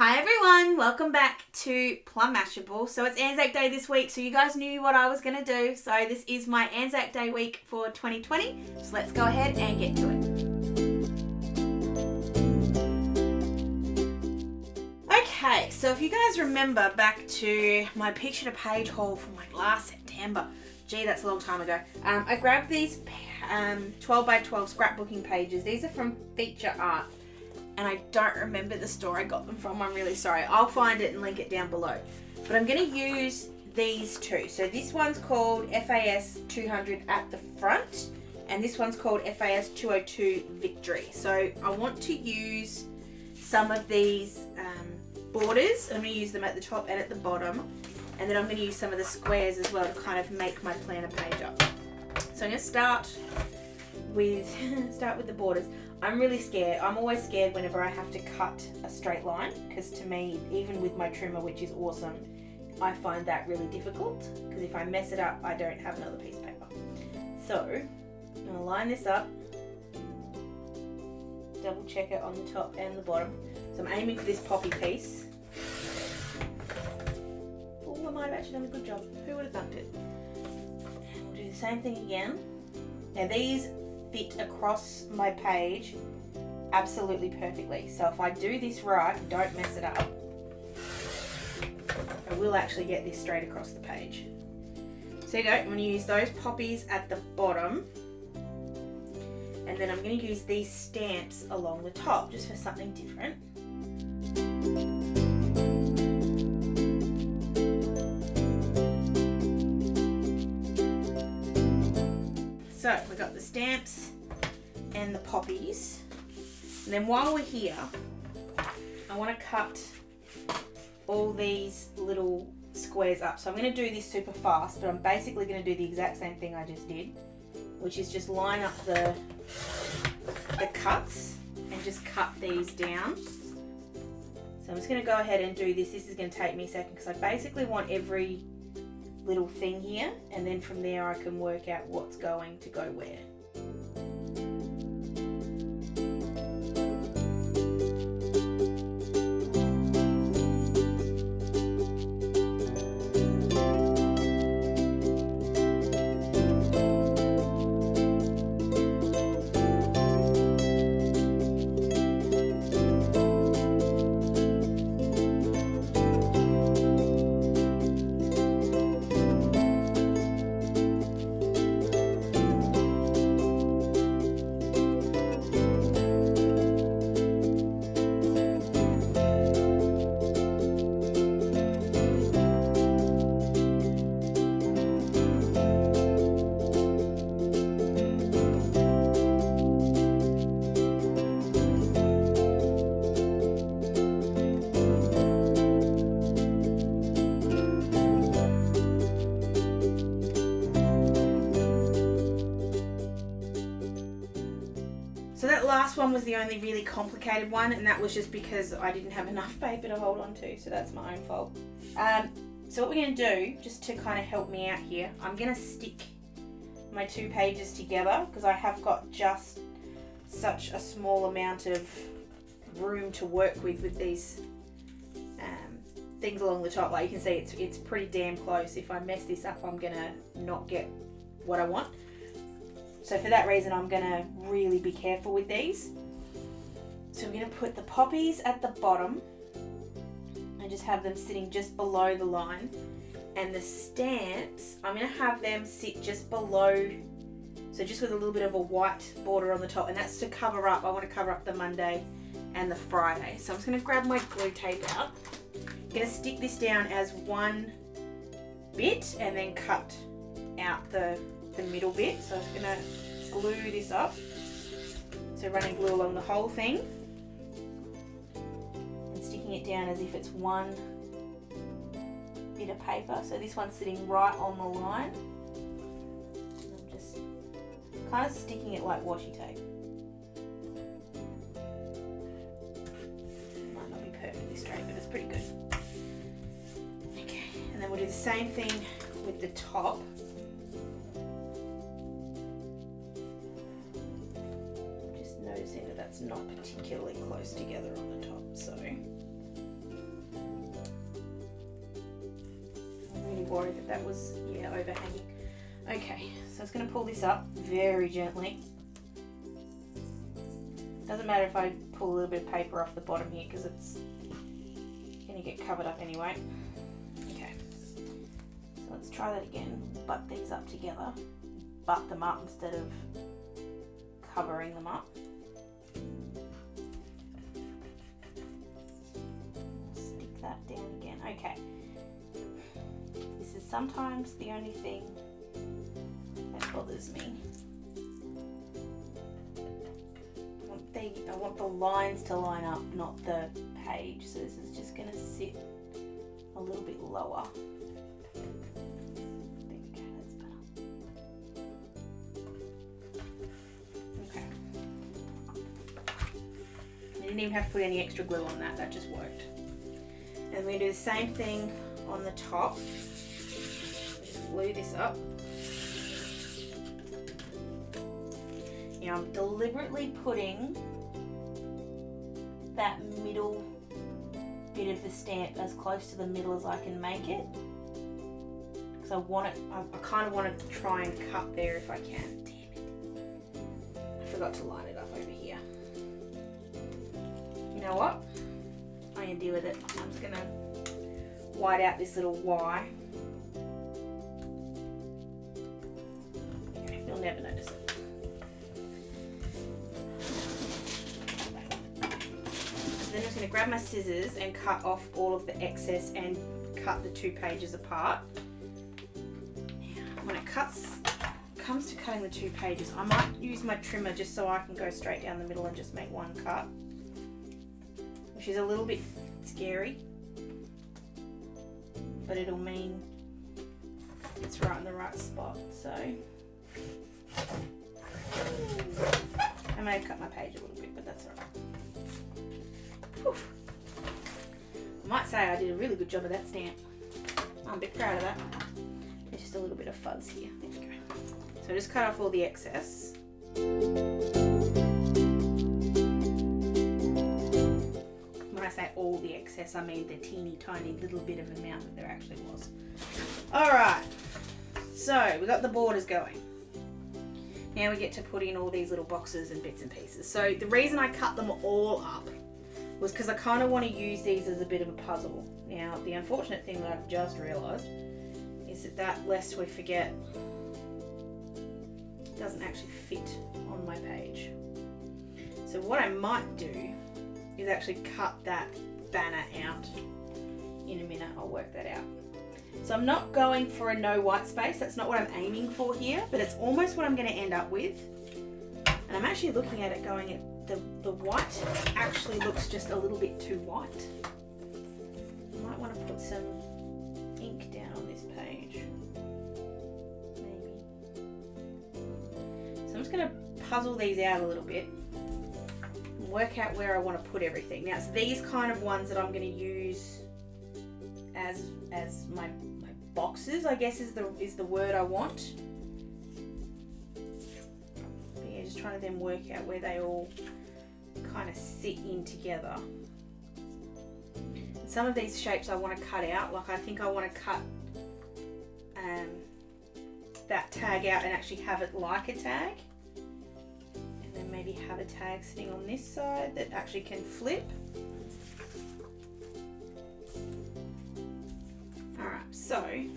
Hi everyone, welcome back to Plum Mashable. So it's Anzac Day this week, so you guys knew what I was going to do. So this is my Anzac Day week for 2020. So let's go ahead and get to it. Okay, so if you guys remember back to my picture to page haul from like last September, gee, that's a long time ago. I grabbed these 12 by 12 scrapbooking pages. These are from Feature Art. And I don't remember the store I got them from. I'm really sorry. I'll find it and link it down below. But I'm going to use these two. So this one's called FAS 200 at the front. And this one's called FAS 202 Victory. So I want to use some of these borders. I'm going to use them at the top and at the bottom. And then I'm going to use some of the squares as well to kind of make my planner page up. So I'm going to start with the borders. I'm really scared. I'm always scared whenever I have to cut a straight line, because to me, even with my trimmer, which is awesome, I find that really difficult, because if I mess it up, I don't have another piece of paper. So I'm going to line this up, double check it on the top and the bottom. So I'm aiming for this poppy piece. Oh, I might have actually done a good job. Who would have done it? And we'll do the same thing again. Now these fit across my page absolutely perfectly. So if I do this right, don't mess it up, I will actually get this straight across the page. So you go, I'm going to use those poppies at the bottom, and then I'm going to use these stamps along the top just for something different. So we got the stamps and the poppies. And then while we're here, I want to cut all these little squares up. So I'm going to do this super fast, but I'm basically going to do the exact same thing I just did, which is just line up the cuts and just cut these down. So I'm just going to go ahead and do this. This is going to take me a second because I basically want every little thing here, and then from there I can work out what's going to go where. So that last one was the only really complicated one, and that was just because I didn't have enough paper to hold on to, so that's my own fault. So what we're going to do, just to kind of help me out here, I'm going to stick my two pages together because I have got just such a small amount of room to work with these things along the top. Like you can see, it's pretty damn close. If I mess this up, I'm going to not get what I want. So for that reason, I'm going to really be careful with these. So we're going to put the poppies at the bottom and just have them sitting just below the line. And the stamps, I'm going to have them sit just below, so just with a little bit of a white border on the top. And that's to cover up, I want to cover up the Monday and the Friday. So I'm just going to grab my glue tape out. I'm going to stick this down as one bit and then cut out the middle bit. So I'm just going to glue this up, so running glue along the whole thing and sticking it down as if it's one bit of paper. So this one's sitting right on the line. I'm just kind of sticking it like washi tape. Might not be perfectly straight, but it's pretty good. Okay, and then we'll do the same thing with the top. Just noticing that that's not particularly close together on the top, so worried that that was, yeah, overhanging. Okay, so I'm just going to pull this up very gently. Doesn't matter if I pull a little bit of paper off the bottom here because it's going to get covered up anyway. Okay, so let's try that again. Butt these up together. Butt them up instead of covering them up. Stick that down again. Okay. This is sometimes the only thing that bothers me. I want the lines to line up, not the page. So this is just going to sit a little bit lower. There we go, that's better. Okay. I didn't even have to put any extra glue on that, that just worked. And we do the same thing on the top. Just glue this up. Now I'm deliberately putting that middle bit of the stamp as close to the middle as I can make it. Because I want it, I kind of want to try and cut there if I can. Damn it. I forgot to line it up over here. You know what? I'm going to deal with it. I'm just going to white out this little Y. Okay, you'll never notice it. Then I'm just going to grab my scissors and cut off all of the excess and cut the 2 pages apart. When it comes to cutting the 2 pages, I might use my trimmer just so I can go straight down the middle and just make one cut, which is a little bit scary, but it'll mean it's right in the right spot. So I may have cut my page a little bit, but that's alright. I might say I did a really good job of that stamp. I'm a bit proud of that. There's just a little bit of fuzz here. There we go. So just cut off all the excess. When I say all the excess, I mean the teeny tiny little bit of amount that there actually was. Alright, so we got the borders going. Now we get to put in all these little boxes and bits and pieces. So the reason I cut them all up was because I kind of want to use these as a bit of a puzzle. Now, the unfortunate thing that I've just realised is that lest we forget, doesn't actually fit on my page. So what I might do is actually cut that banner out in a minute. I'll work that out. So I'm not going for a no white space. That's not what I'm aiming for here, but it's almost what I'm going to end up with. And I'm actually looking at it going, the white actually looks just a little bit too white. I might want to put some ink down on this page. Maybe. So I'm just going to puzzle these out a little bit and work out where I want to put everything. Now it's these kind of ones that I'm going to use as my boxes, I guess is the word I want. But yeah, just trying to then work out where they all kind of sit in together. And some of these shapes I want to cut out, like I think I want to cut that tag out and actually have it like a tag, and then maybe have a tag sitting on this side that actually can flip. Alright, so I'm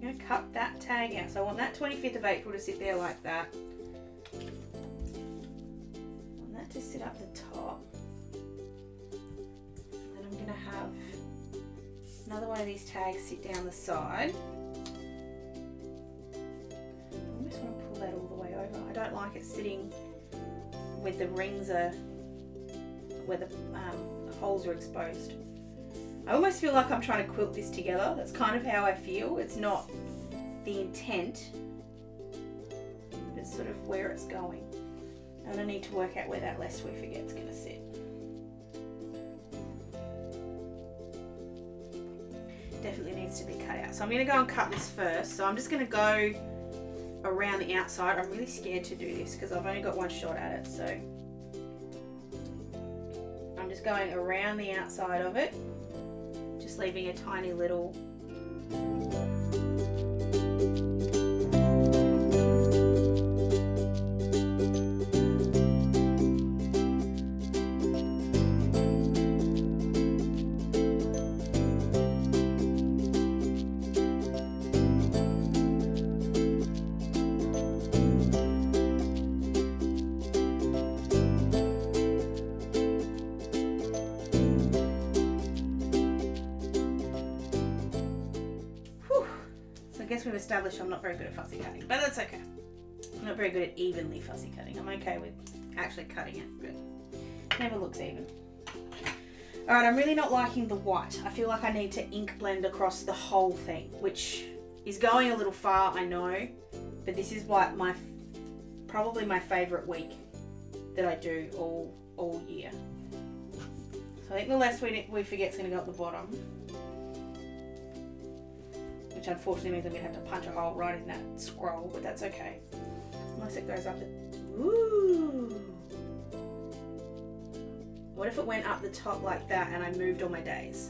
going to cut that tag out. So I want that 25th of April to sit there like that. I want that to sit up the top. Then I'm going to have another one of these tags sit down the side. I almost want to pull that all the way over. I don't like it sitting where the rings are, where the holes are exposed. I almost feel like I'm trying to quilt this together. That's kind of how I feel. It's not the intent, but it's sort of where it's going. And I need to work out where that lest we forget is going to sit. Definitely needs to be cut out. So I'm going to go and cut this first. So I'm just going to go around the outside. I'm really scared to do this because I've only got one shot at it. So I'm just going around the outside of it, just leaving a tiny little I guess we've established I'm not very good at fussy cutting, but that's okay. I'm not very good at evenly fussy cutting. I'm okay with actually cutting it, but it never looks even. Alright, I'm really not liking the white. I feel like I need to ink blend across the whole thing, which is going a little far, I know, but this is what probably my favourite week that I do all year. So I think the less we forget is going to go at the bottom, which unfortunately means I'm going to have to punch a hole right in that scroll, but that's okay. Unless it goes up the... Ooh! What if it went up the top like that and I moved all my days?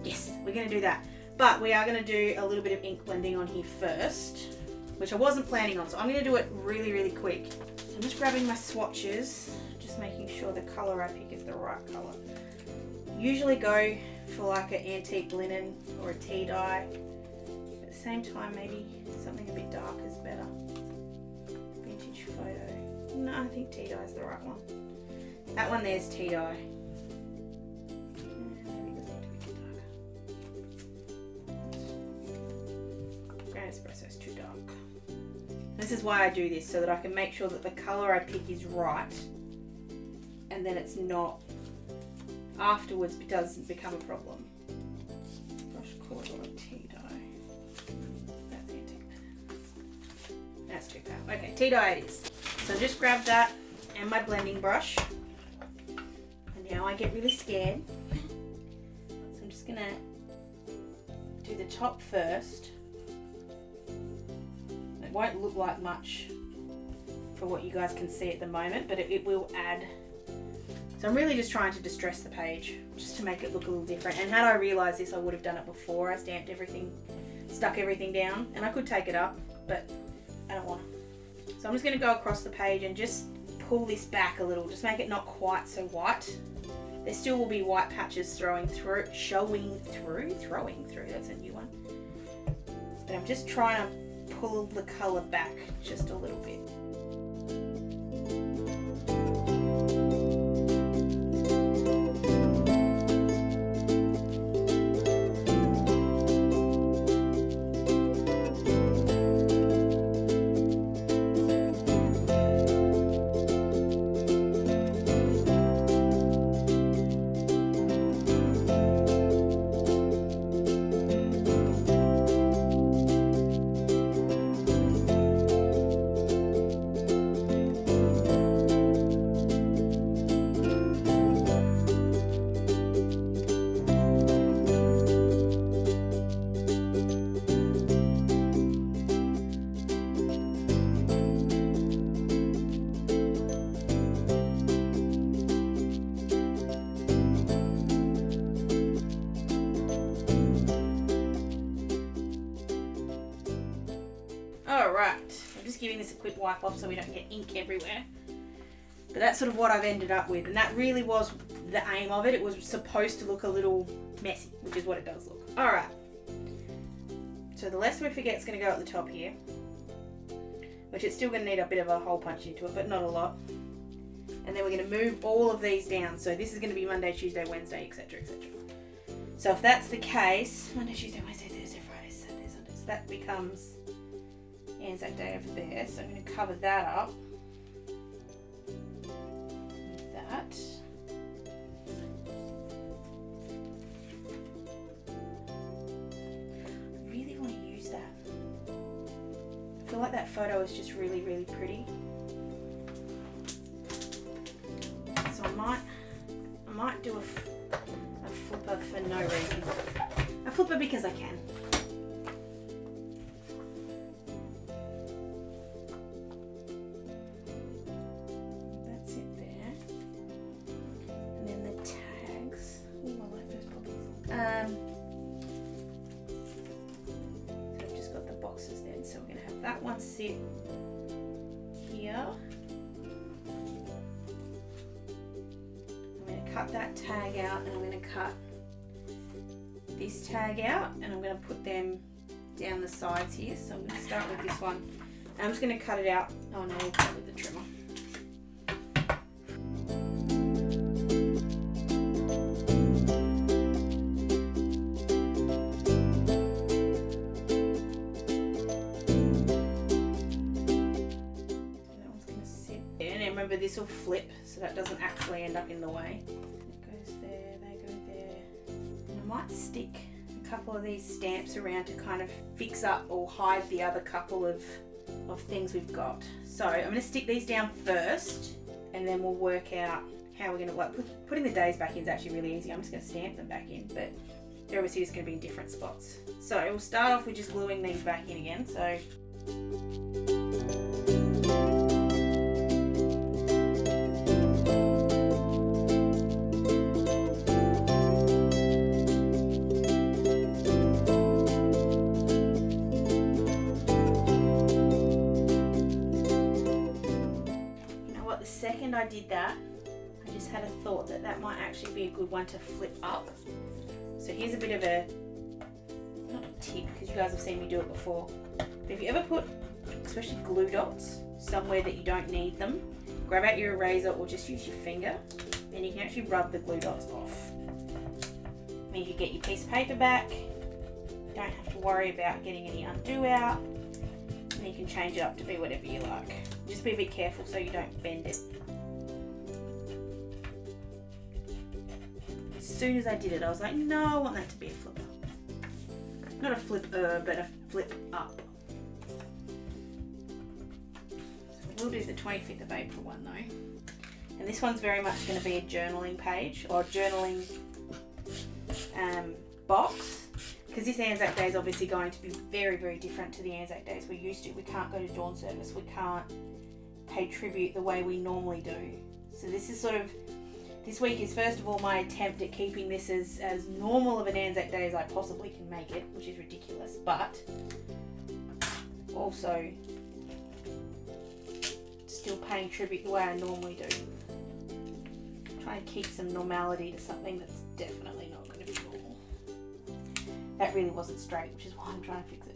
Yes, we're going to do that. But we are going to do a little bit of ink blending on here first, which I wasn't planning on, so I'm going to do it really, really quick. So I'm just grabbing my swatches, just making sure the colour I pick is the right colour. Usually go for like an antique linen or a tea dye. At the same time, maybe something a bit dark is better. Vintage photo. No, I think tea dye is the right one. That one there's tea dye. Maybe it doesn't need to be too dark. Grand espresso is too dark. This is why I do this, so that I can make sure that the colour I pick is right, and then it's not afterwards it doesn't become a problem. Brush cord or tea dye. That's antique. That's too pale. Okay, tea dye it is. So just grab that and my blending brush. And now I get really scared. So I'm just gonna do the top first. It won't look like much for what you guys can see at the moment, but it will add. So I'm really just trying to distress the page, just to make it look a little different. And had I realised this, I would have done it before I stamped everything, stuck everything down. And I could take it up, but I don't want to. So I'm just going to go across the page and just pull this back a little, just make it not quite so white. There still will be white patches showing through, that's a new one. But I'm just trying to pull the colour back just a little bit. Alright, I'm just giving this a quick wipe off so we don't get ink everywhere. But that's sort of what I've ended up with, and that really was the aim of it. It was supposed to look a little messy, which is what it does look. Alright, so the less we forget is going to go at the top here, which it's still going to need a bit of a hole punch into it, but not a lot. And then we're going to move all of these down. So this is going to be Monday, Tuesday, Wednesday, etc, etc. So if that's the case, Monday, Tuesday, Wednesday, Thursday, Friday, Saturday, Sunday, so that becomes Anzac Day over there. So I'm going to cover that up with that. I really want to use that. I feel like that photo is just really, really pretty. So I might do a flipper for no reason. A flipper because I can. That's it there. that one sit here. I'm going to cut that tag out, and I'm going to cut this tag out, and I'm going to put them down the sides here. So I'm going to start with this one. I'm just going to cut it out. Oh no, we'll cut it with the trimmer. Remember, this will flip so that doesn't actually end up in the way. It goes there, they go there. And I might stick a couple of these stamps around to kind of fix up or hide the other couple of things we've got. So I'm going to stick these down first, and then we'll work out how we're going to, like, putting the days back in is actually really easy. I'm just going to stamp them back in, but they're obviously just going to be in different spots. So we'll start off with just gluing these back in again. So I did that, I just had a thought that that might actually be a good one to flip up. So here's a bit of a, not a tip, because you guys have seen me do it before, but if you ever put, especially glue dots, somewhere that you don't need them, grab out your eraser or just use your finger, and you can actually rub the glue dots off. I mean, you get your piece of paper back, you don't have to worry about getting any undo out, and you can change it up to be whatever you like. Just be a bit careful so you don't bend it. As soon as I did it, I was like, no, I want that to be a flipper. Not a flipper, but a flip up. So we'll do the 25th of April one though. And this one's very much going to be a journaling page, or journaling box. Because this Anzac Day is obviously going to be very, very different to the Anzac Days we're used to. We can't go to dawn service. We can't pay tribute the way we normally do. So this is sort of, this week is first of all my attempt at keeping this as normal of an Anzac Day as I possibly can make it, which is ridiculous, but also still paying tribute the way I normally do. Trying to keep some normality to something that's definitely not going to be normal. That really wasn't straight, which is why I'm trying to fix it.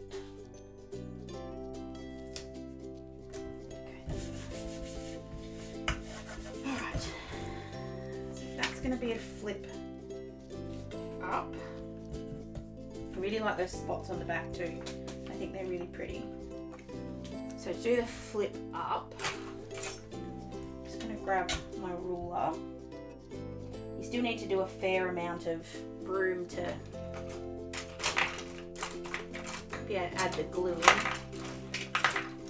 Going to be a flip up. I really like those spots on the back too. I think they're really pretty. So to do the flip up, I'm just going to grab my ruler. You still need to do a fair amount of room to be able to add the glue in.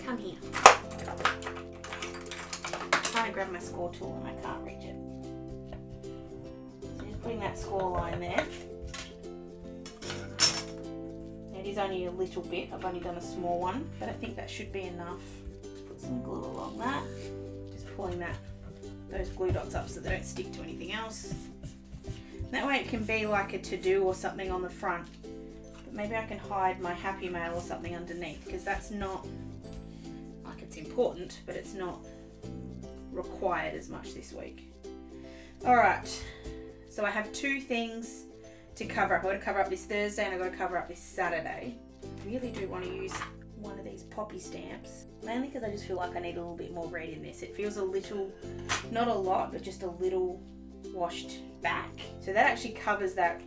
Come here. I'm trying to grab my score tool and I can't reach it. Putting that score line there. It is only a little bit, I've only done a small one, but I think that should be enough. Just put some glue along that. Just pulling those glue dots up so they don't stick to anything else. That way it can be like a to-do or something on the front, but maybe I can hide my Happy Mail or something underneath, because that's not, like, it's important, but it's not required as much this week. Alright. So I have two things to cover up. I've got to cover up this Thursday and I've got to cover up this Saturday. I really do want to use one of these poppy stamps, mainly because I just feel like I need a little bit more red in this. It feels a little, not a lot, but just a little washed back. So that actually covers that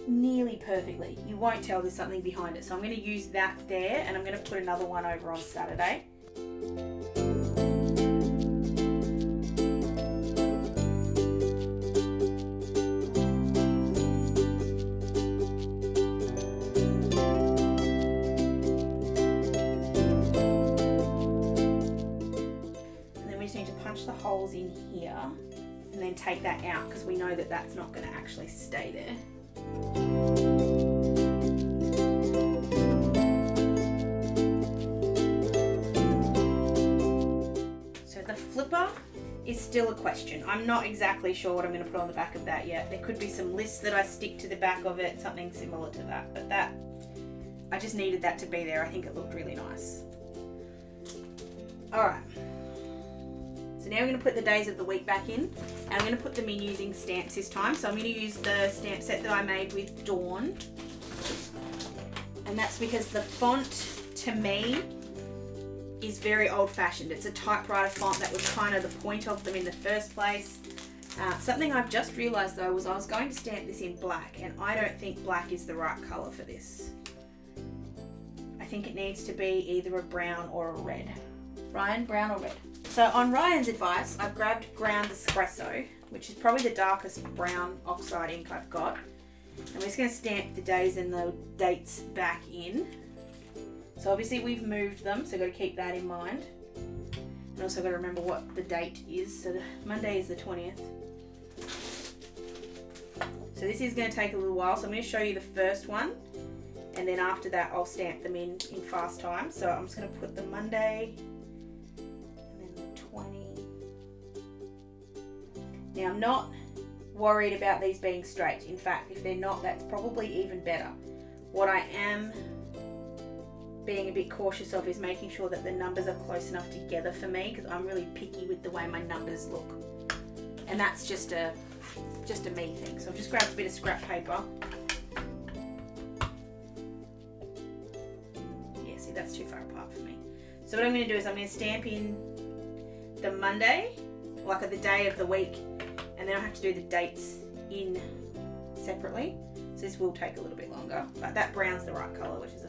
nearly perfectly. You won't tell there's something behind it. So I'm going to use that there, and I'm going to put another one over on Saturday. The holes in here and then take that out, because we know that that's not going to actually stay there. So the flipper is still a question. I'm not exactly sure what I'm going to put on the back of that yet. There could be some lists that I stick to the back of it, something similar to that, but that, I just needed that to be there. I think it looked really nice. Alright. So now we're going to put the days of the week back in, and I'm going to put them in using stamps this time. So I'm going to use the stamp set that I made with Dawn. And that's because the font, to me, is very old-fashioned. It's a typewriter font. That was kind of the point of them in the first place. Something I've just realised though was I was going to stamp this in black, and I don't think black is the right colour for this. I think it needs to be either a brown or a red. Ryan, brown or red? So on Ryan's advice, I've grabbed ground espresso, which is probably the darkest brown oxide ink I've got. I'm just going to stamp the days and the dates back in. So obviously we've moved them, so I've got to keep that in mind. And also got to remember what the date is. So Monday is the 20th. So this is going to take a little while, so I'm going to show you the first one. And then after that I'll stamp them in fast time. So I'm just going to put the Monday and then the 20. Now I'm not worried about these being straight. In fact, if they're not, that's probably even better. What I am being a bit cautious of is making sure that the numbers are close enough together for me, because I'm really picky with the way my numbers look. And that's just a me thing. So I've just grabbed a bit of scrap paper. Yeah, see, that's too far apart for me. So what I'm going to do is I'm going to stamp in the Monday, like the day of the week, and then I have to do the dates in separately. So this will take a little bit longer, but that brown's the right colour, which is a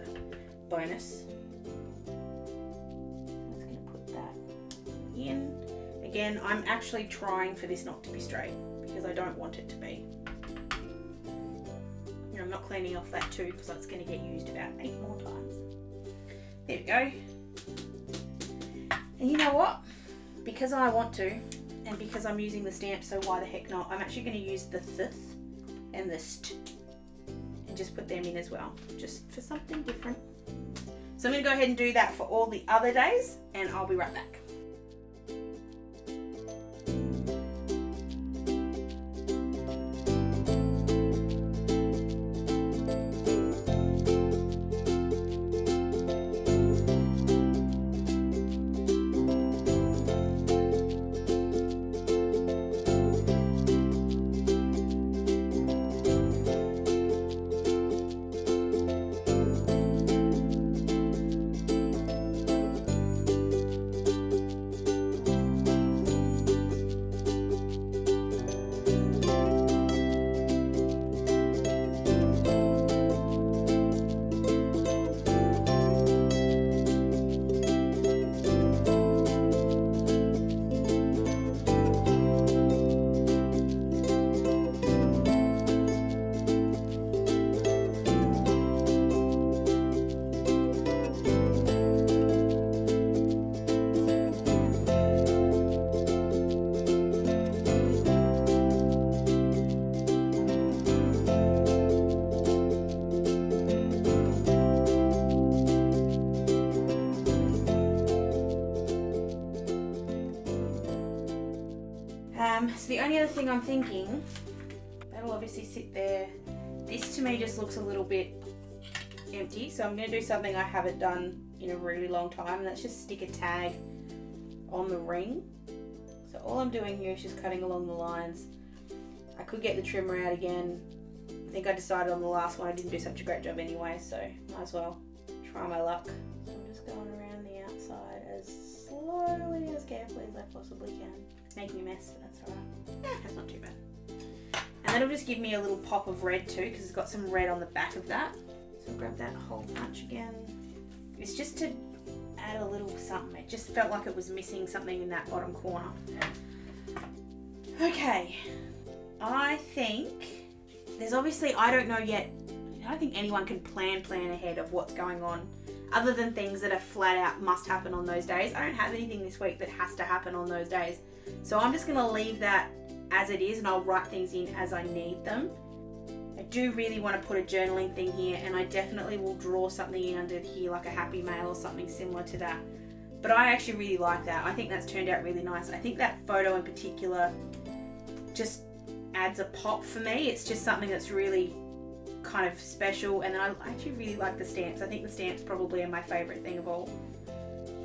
bonus. I'm just going to put that in. Again, I'm actually trying for this not to be straight because I don't want it to be. You know, I'm not cleaning off that too because that's going to get used about 8 more times. There we go. And you know what? Because I want to, and because I'm using the stamp, so why the heck not? I'm actually going to use the th and the st and just put them in as well, just for something different. So I'm going to go ahead and do that for all the other days, and I'll be right back. So the only other thing I'm thinking, that'll obviously sit there. This to me just looks a little bit empty, so I'm going to do something I haven't done in a really long time, and that's just stick a tag on the ring. So all I'm doing here is just cutting along the lines. I could get the trimmer out again. I think I decided on the last one I didn't do such a great job anyway, so might as well try my luck. So I'm just going around the outside as slowly, as carefully as I possibly can. Making a mess, but that's alright. That's not too bad. And that'll just give me a little pop of red too, because it's got some red on the back of that. So I'll grab that whole bunch again. It's just to add a little something. It just felt like it was missing something in that bottom corner. Okay, I think there's obviously, I don't know yet, I don't think anyone can plan ahead of what's going on, other than things that are flat out must happen on those days. I don't have anything this week that has to happen on those days. So I'm just going to leave that as it is, and I'll write things in as I need them. I do really want to put a journaling thing here, and I definitely will draw something in under here, like a happy mail or something similar to that. But I actually really like that. I think that's turned out really nice. I think that photo in particular just adds a pop for me. It's just something that's really kind of special, and then I actually really like the stamps. I think the stamps probably are my favourite thing of all.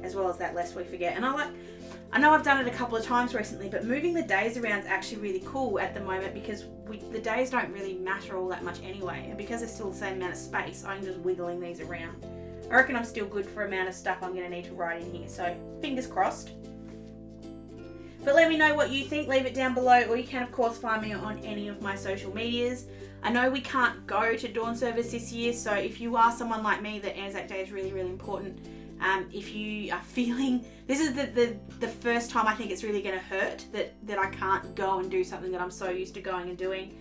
as well as that lest we forget. And I know I've done it a couple of times recently, but moving the days around is actually really cool at the moment because the days don't really matter all that much anyway. And because there's still the same amount of space, I'm just wiggling these around. I reckon I'm still good for the amount of stuff I'm going to need to write in here. So fingers crossed. But let me know what you think. Leave it down below, or you can of course find me on any of my social medias. I know we can't go to dawn service this year, so if you are someone like me that Anzac Day is really, really important, if you are feeling, this is the first time I think it's really going to hurt that I can't go and do something that I'm so used to going and doing.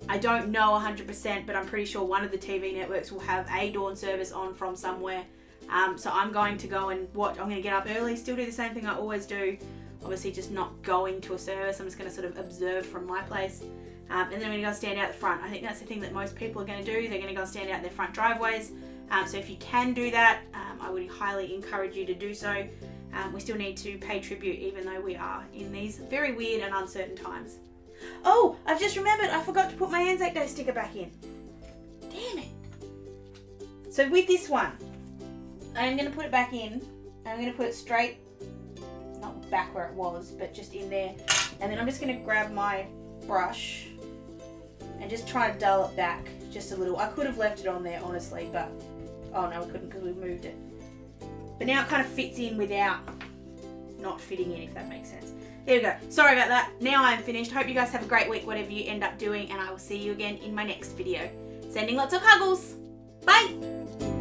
I don't know 100%, but I'm pretty sure one of the TV networks will have a dawn service on from somewhere. So I'm going to go and watch. I'm going to get up early, still do the same thing I always do. Obviously just not going to a service. I'm just going to sort of observe from my place. And then I'm going to go stand out the front. I think that's the thing that most people are going to do. They're going to go stand out their front driveways. So if you can do that, I would highly encourage you to do so. We still need to pay tribute even though we are in these very weird and uncertain times. Oh, I've just remembered I forgot to put my Anzac Day sticker back in. Damn it. So with this one, I'm going to put it back in. I'm going to put it straight, not back where it was, but just in there. And then I'm just going to grab my brush and just try to dull it back just a little. I could have left it on there honestly, but oh no, we couldn't because we moved it. But now it kind of fits in without not fitting in, if that makes sense. There we go. Sorry about that. Now I'm finished. Hope you guys have a great week, whatever you end up doing, and I will see you again in my next video. Sending lots of huggles. Bye!